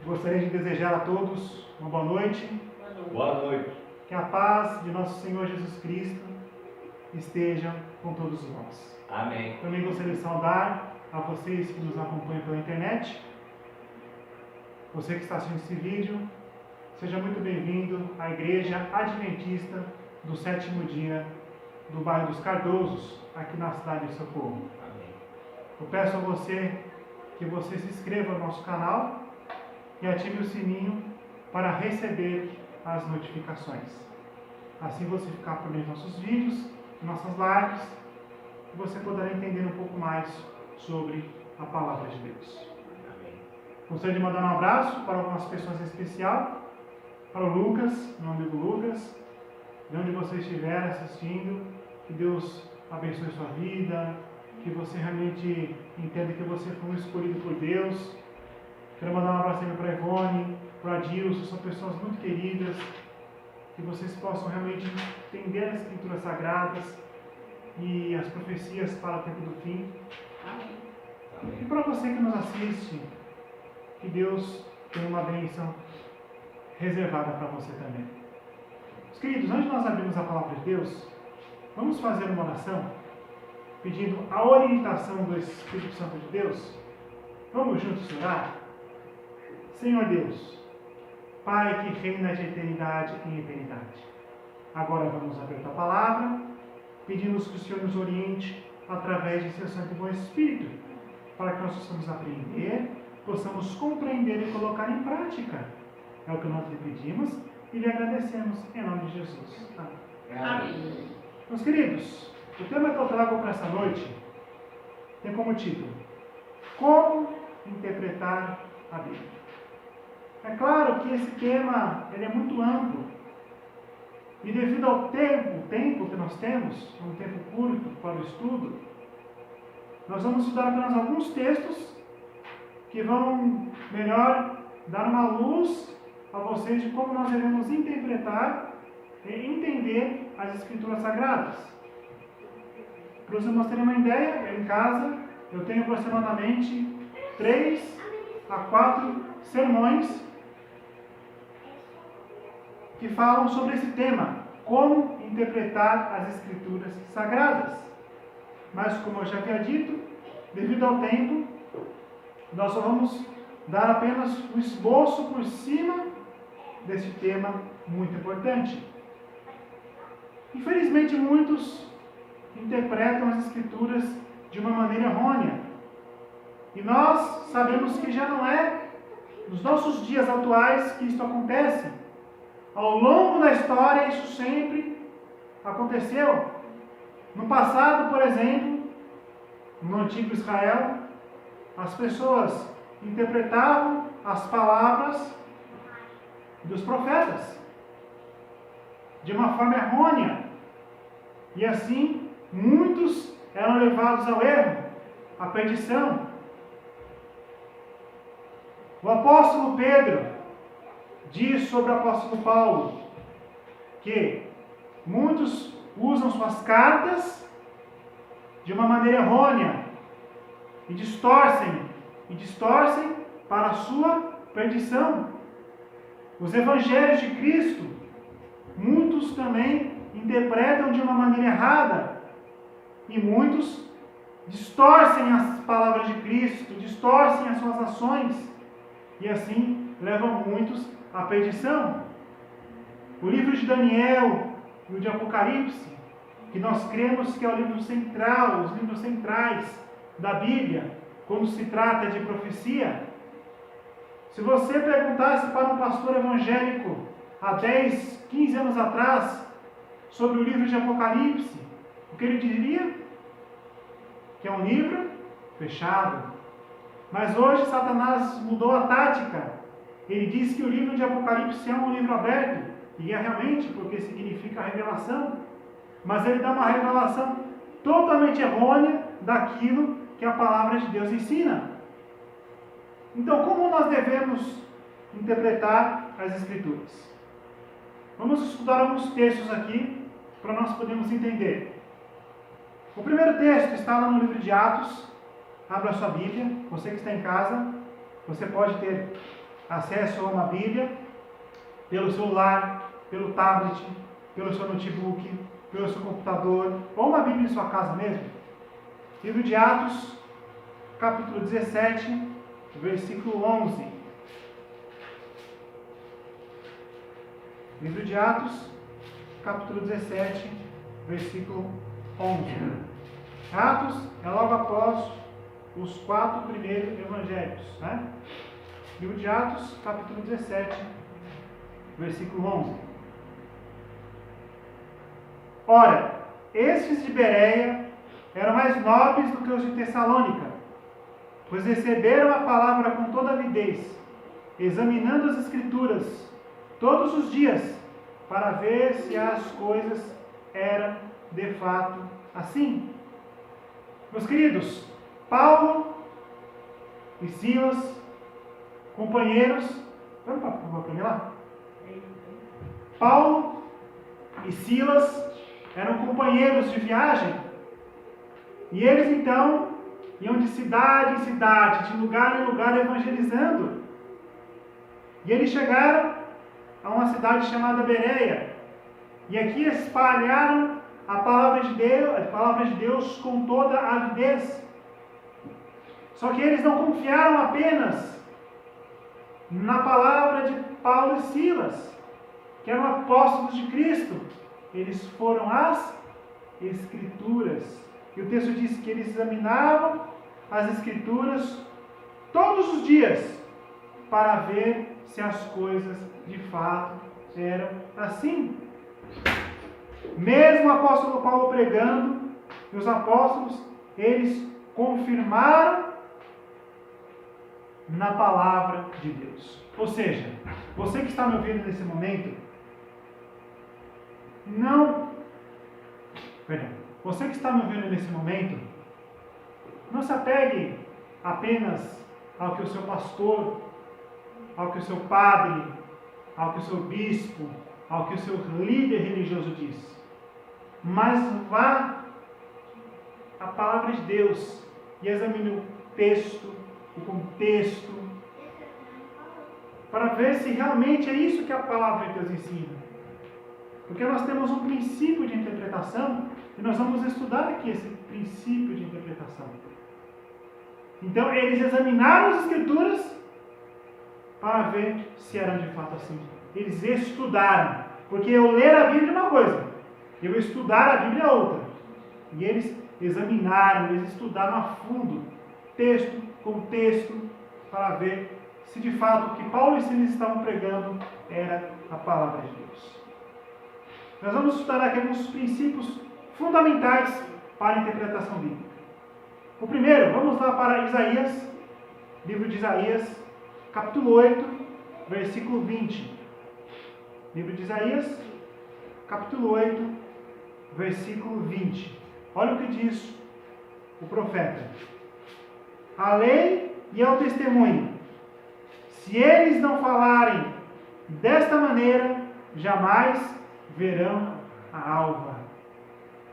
Gostaria de desejar a todos uma boa noite. Boa noite. Que a paz de nosso Senhor Jesus Cristo esteja com todos nós. Amém. Também gostaria de saudar a vocês que nos acompanham pela internet. Você que está assistindo esse vídeo, seja muito bem-vindo à Igreja Adventista do Sétimo Dia do bairro dos Cardosos, aqui na cidade de Socorro. Amém. Eu peço a você que você se inscreva no nosso canal e ative o sininho para receber as notificações. Assim você ficar por dentro dos nossos vídeos, nossas lives, e você poderá entender um pouco mais sobre a Palavra de Deus. Amém. Gostaria de mandar um abraço para algumas pessoas em especial, para o Lucas, meu amigo Lucas, de onde você estiver assistindo, que Deus abençoe sua vida, que você realmente entenda que você foi um escolhido por Deus. Quero mandar um abraço também para a Ivone, para a Adilson, são pessoas muito queridas, que vocês possam realmente entender as Escrituras Sagradas e as profecias para o tempo do fim. Amém. E para você que nos assiste, que Deus tenha uma bênção reservada para você também. Meus queridos, antes de nós abrirmos a Palavra de Deus, vamos fazer uma oração, pedindo a orientação do Espírito Santo de Deus. Vamos juntos orar? Senhor Deus, Pai que reina de eternidade em eternidade, agora vamos abrir a Tua Palavra, pedimos que o Senhor nos oriente através de Seu Santo e Bom Espírito, para que nós possamos aprender, possamos compreender e colocar em prática. É o que nós lhe pedimos e lhe agradecemos em nome de Jesus. Amém. Amém. Meus queridos, o tema que eu trago para essa noite tem como título: Como interpretar a Bíblia. É claro que esse tema ele é muito amplo e devido ao tempo que nós temos, um tempo curto para o estudo, nós vamos estudar apenas alguns textos que vão melhor dar uma luz a vocês de como nós devemos interpretar e entender as Escrituras Sagradas. Para vocês terem uma ideia, em casa eu tenho aproximadamente 3 a 4 sermões que falam sobre esse tema, como interpretar as Escrituras Sagradas. Mas, como eu já havia dito, devido ao tempo, nós só vamos dar apenas um esboço por cima desse tema muito importante. Infelizmente, muitos interpretam as Escrituras de uma maneira errônea. E nós sabemos que já não é nos nossos dias atuais que isso acontece. Ao longo da história, isso sempre aconteceu. No passado, por exemplo, no antigo Israel, as pessoas interpretavam as palavras dos profetas de uma forma errônea. E assim, muitos eram levados ao erro, à perdição. O apóstolo Pedro diz sobre o apóstolo Paulo que muitos usam suas cartas de uma maneira errônea e distorcem para a sua perdição. Os evangelhos de Cristo, muitos também interpretam de uma maneira errada e muitos distorcem as palavras de Cristo, distorcem as suas ações e assim levam muitos à perdição. O livro de Daniel e o de Apocalipse, que nós cremos que é o livro central, os livros centrais da Bíblia, quando se trata de profecia. Se você perguntasse para um pastor evangélico há 10, 15 anos atrás sobre o livro de Apocalipse, o que ele diria? Que é um livro fechado. Mas hoje Satanás mudou a tática. Ele diz que o livro de Apocalipse é um livro aberto, e é realmente, porque significa revelação, mas ele dá uma revelação totalmente errônea daquilo que a palavra de Deus ensina. Então, como nós devemos interpretar as Escrituras? Vamos estudar alguns textos aqui, para nós podermos entender. O primeiro texto está lá no livro de Atos. Abra a sua Bíblia, você que está em casa, você pode ter acesso a uma Bíblia pelo celular, pelo tablet, pelo seu notebook, pelo seu computador, ou uma Bíblia em sua casa mesmo. Livro de Atos, capítulo 17, versículo 11. Livro de Atos, capítulo 17, versículo 11. Atos é logo após os 4 primeiros evangelhos, né? Livro de Atos, capítulo 17, versículo 11. Ora, estes de Bereia eram mais nobres do que os de Tessalônica, pois receberam a palavra com toda avidez, examinando as Escrituras todos os dias, para ver se as coisas eram de fato assim. Meus queridos, Paulo e Silas, companheiros, vamos para mim lá? Paulo e Silas eram companheiros de viagem, e eles então iam de cidade em cidade, de lugar em lugar evangelizando. E eles chegaram a uma cidade chamada Bereia, e aqui espalharam a palavra de Deus com toda a avidez. Só que eles não confiaram apenas na palavra de Paulo e Silas, que eram apóstolos de Cristo. Eles foram às Escrituras. E o texto diz que eles examinavam as Escrituras todos os dias para ver se as coisas de fato eram assim. Mesmo o apóstolo Paulo pregando, e os apóstolos, eles confirmaram na palavra de Deus. Ou seja, você que está me ouvindo nesse momento, você que está me ouvindo nesse momento, não se apegue apenas ao que o seu pastor, ao que o seu padre, ao que o seu bispo, ao que o seu líder religioso diz. Mas vá à palavra de Deus e examine o texto, o contexto, para ver se realmente é isso que a palavra de Deus ensina. Porque nós temos um princípio de interpretação e nós vamos estudar aqui esse princípio de interpretação. Então, eles examinaram as Escrituras para ver se eram de fato assim. Eles estudaram, porque eu ler a Bíblia é uma coisa, eu estudar a Bíblia é outra. E eles examinaram, eles estudaram a fundo, texto, contexto, para ver se de fato o que Paulo e Silas estavam pregando era a palavra de Deus. Nós vamos estudar aqui alguns princípios fundamentais para a interpretação bíblica. O primeiro, vamos lá para Isaías, livro de Isaías, capítulo 8, versículo 20. Livro de Isaías, capítulo 8, versículo 20. Olha o que diz o profeta. A lei e ao testemunho, se eles não falarem desta maneira, jamais verão a alva.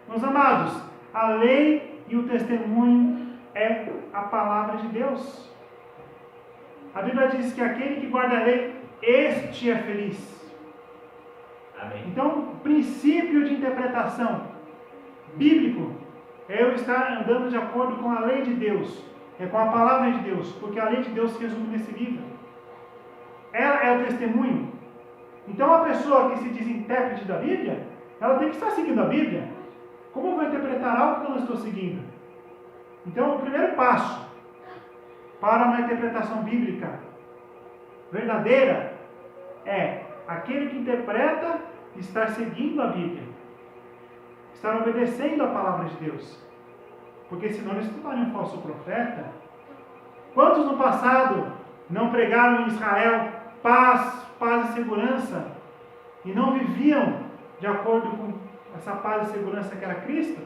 Meus amados, a lei e o testemunho é a palavra de Deus. A Bíblia diz que aquele que guarda a lei, este é feliz. Amém. Então, o princípio de interpretação bíblico é eu estar andando de acordo com a lei de Deus, é com a palavra de Deus, porque a lei de Deus se resume nesse livro. Ela é o testemunho. Então, a pessoa que se diz intérprete da Bíblia, ela tem que estar seguindo a Bíblia. Como eu vou interpretar algo que eu não estou seguindo? Então, o primeiro passo para uma interpretação bíblica verdadeira é aquele que interpreta estar seguindo a Bíblia, estar obedecendo a palavra de Deus. Porque senão eles se tornariam um falso profeta. Quantos no passado não pregaram em Israel paz e segurança e não viviam de acordo com essa paz e segurança que era Cristo,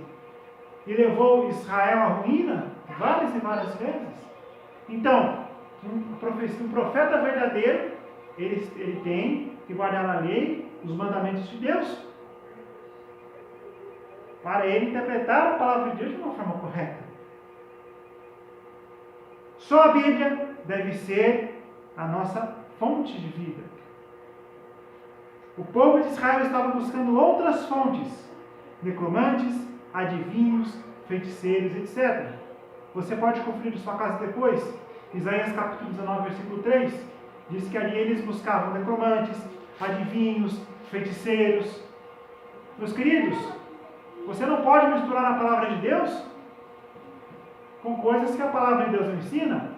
e levou Israel à ruína várias e várias vezes? Então, um profeta verdadeiro, ele tem que guardar a lei, os mandamentos de Deus, para ele interpretar a palavra de Deus de uma forma correta. Só a Bíblia deve ser a nossa fonte de vida. O povo de Israel estava buscando outras fontes, necromantes, adivinhos, feiticeiros, etc. Você pode conferir em sua casa depois. Isaías capítulo 19, versículo 3, diz que ali eles buscavam necromantes, adivinhos, feiticeiros. Meus queridos, você não pode misturar a palavra de Deus com coisas que a palavra de Deus não ensina.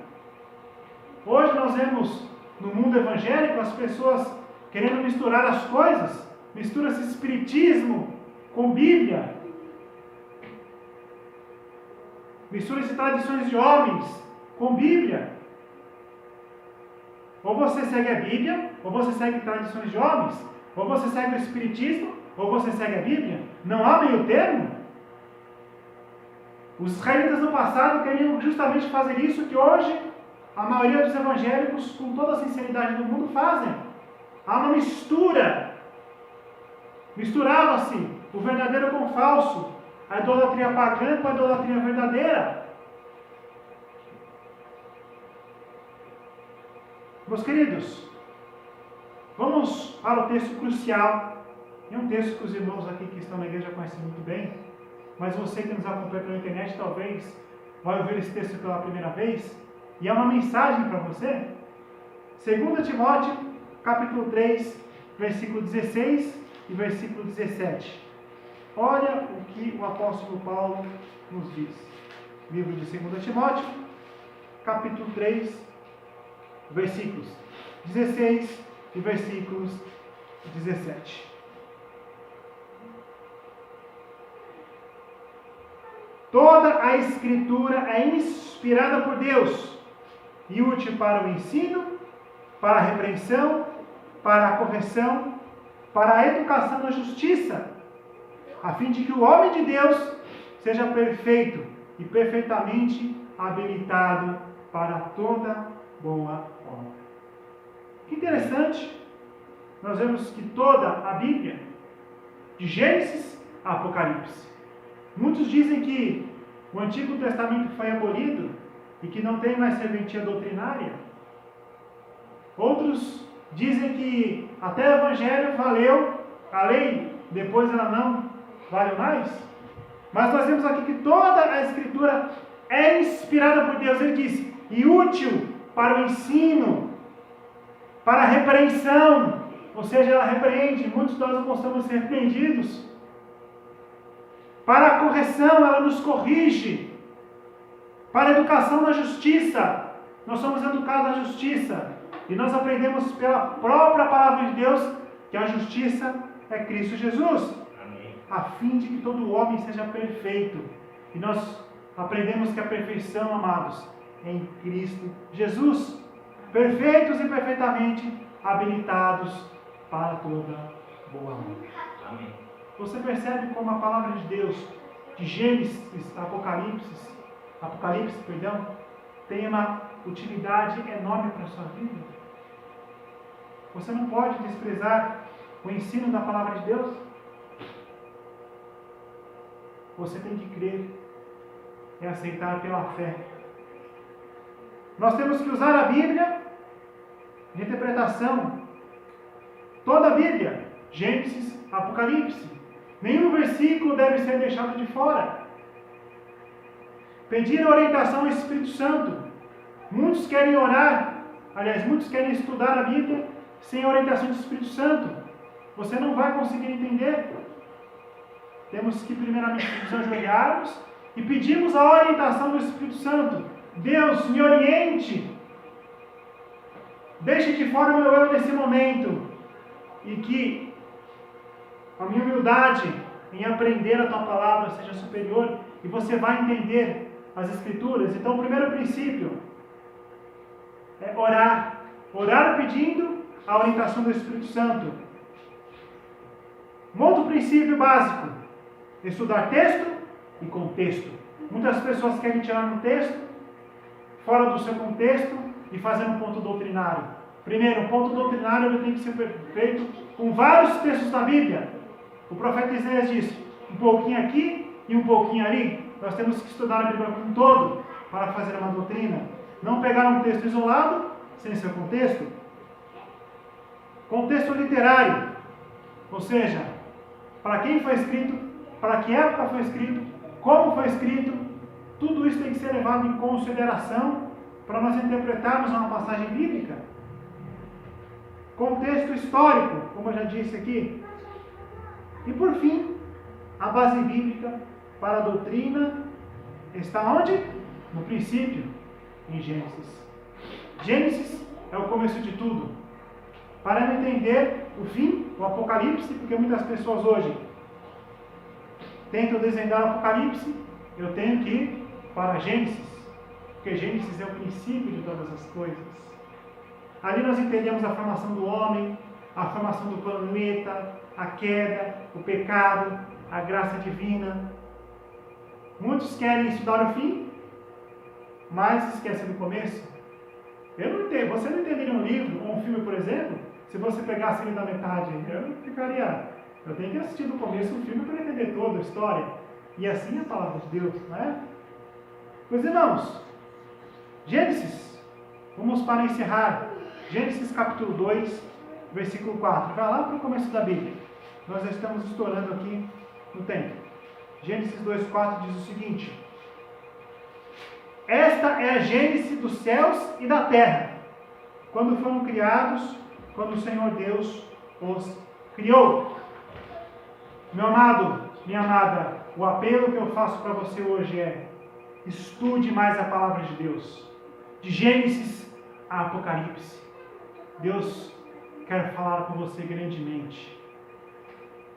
Hoje nós vemos no mundo evangélico as pessoas querendo misturar as coisas, mistura-se espiritismo com Bíblia, mistura-se tradições de homens com Bíblia. Ou você segue a Bíblia, ou você segue tradições de homens, ou você segue o espiritismo, ou você segue a Bíblia. Não há meio termo. Os israelitas no passado queriam justamente fazer isso que hoje a maioria dos evangélicos, com toda a sinceridade do mundo, fazem. Há uma mistura. Misturava-se o verdadeiro com o falso, a idolatria pagã com a idolatria verdadeira. Meus queridos, vamos para o texto crucial. É um texto que os irmãos aqui que estão na igreja conhecem muito bem, mas você que nos acompanha pela internet talvez vai ouvir esse texto pela primeira vez, e é uma mensagem para você. 2 Timóteo, capítulo 3, versículo 16 e versículo 17. Olha o que o apóstolo Paulo nos diz. Livro de 2 Timóteo, capítulo 3, versículos 16 e versículos 17. Toda a Escritura é inspirada por Deus e útil para o ensino, para a repreensão, para a correção, para a educação na justiça, a fim de que o homem de Deus seja perfeito e perfeitamente habilitado para toda boa obra. Que interessante, nós vemos que toda a Bíblia, de Gênesis a Apocalipse, muitos dizem que o Antigo Testamento foi abolido e que não tem mais serventia doutrinária. Outros dizem que até o Evangelho valeu, a lei, depois ela não vale mais. Mas nós vemos aqui que toda a Escritura é inspirada por Deus. Ele diz, e útil para o ensino, para a repreensão, ou seja, ela repreende, muitos de nós não gostamos de ser repreendidos. Para a correção, ela nos corrige. Para a educação na justiça, nós somos educados na justiça. E nós aprendemos pela própria palavra de Deus que a justiça é Cristo Jesus. Amém. A fim de que todo homem seja perfeito. E nós aprendemos que a perfeição, amados, é em Cristo Jesus. Perfeitos e perfeitamente habilitados para toda boa obra. Amém. Você percebe como a palavra de Deus, de Gênesis, Apocalipse, tem uma utilidade enorme para a sua vida? Você não pode desprezar o ensino da palavra de Deus. Você tem que crer e aceitar pela fé. Nós temos que usar a Bíblia de interpretação. Toda a Bíblia, Gênesis, Apocalipse. Nenhum versículo deve ser deixado de fora. Pedir a orientação ao Espírito Santo. Muitos querem orar, muitos querem estudar a Bíblia sem a orientação do Espírito Santo. Você não vai conseguir entender. Temos que primeiramente nos ajoelharmos e pedirmos a orientação do Espírito Santo. Deus, me oriente. Deixe de fora o meu eu nesse momento. E que a minha humildade em aprender a tua palavra seja superior e você vai entender as Escrituras. Então, o primeiro princípio é orar. Orar pedindo a orientação do Espírito Santo. Um outro princípio básico: estudar texto e contexto. Muitas pessoas querem tirar um texto fora do seu contexto e fazer um ponto doutrinário. Primeiro, um ponto doutrinário ele tem que ser feito com vários textos da Bíblia. O profeta Isaías diz, um pouquinho aqui e um pouquinho ali. Nós temos que estudar a Bíblia como um todo para fazer uma doutrina. Não pegar um texto isolado, sem seu contexto. Contexto literário, ou seja, para quem foi escrito, para que época foi escrito, como foi escrito, tudo isso tem que ser levado em consideração para nós interpretarmos uma passagem bíblica. Contexto histórico, como eu já disse aqui. E por fim, a base bíblica para a doutrina está onde? No princípio, em Gênesis. Gênesis é o começo de tudo. Para eu entender o fim, o Apocalipse, porque muitas pessoas hoje tentam desvendar o Apocalipse, eu tenho que ir para Gênesis, porque Gênesis é o princípio de todas as coisas. Ali nós entendemos a formação do homem, a formação do planeta, a queda, o pecado, a graça divina. Muitos querem estudar o fim, mas esquecem do começo. Eu não entendo. Você não entenderia um livro ou um filme, por exemplo, se você pegasse ele da metade. Eu tenho que assistir do começo o filme para entender toda a história. E assim é a palavra de Deus, não é? Meus irmãos, Gênesis, vamos para encerrar. Gênesis capítulo 2, versículo 4. Vai lá para o começo da Bíblia. Nós já estamos estourando aqui no tempo. Gênesis 2,4 diz o seguinte: esta é a gênese dos céus e da terra, quando foram criados, quando o Senhor Deus os criou. Meu amado, minha amada, o apelo que eu faço para você hoje é: estude mais a palavra de Deus, de Gênesis a Apocalipse. Deus quer falar com você grandemente.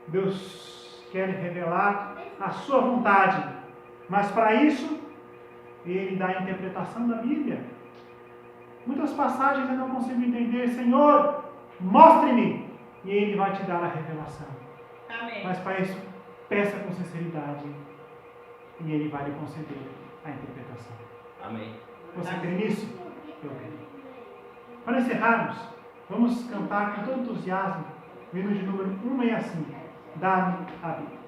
Deus quer revelar a sua vontade, mas para isso Ele dá a interpretação da Bíblia. Muitas passagens eu não consigo entender. Senhor, mostre-me, e Ele vai te dar a revelação. Amém. Mas para isso, peça com sinceridade, e Ele vai lhe conceder a interpretação. Amém. Você crê nisso? Eu creio. Para encerrarmos, vamos cantar com todo entusiasmo o hino de número 165, Dá-me a Bíblia.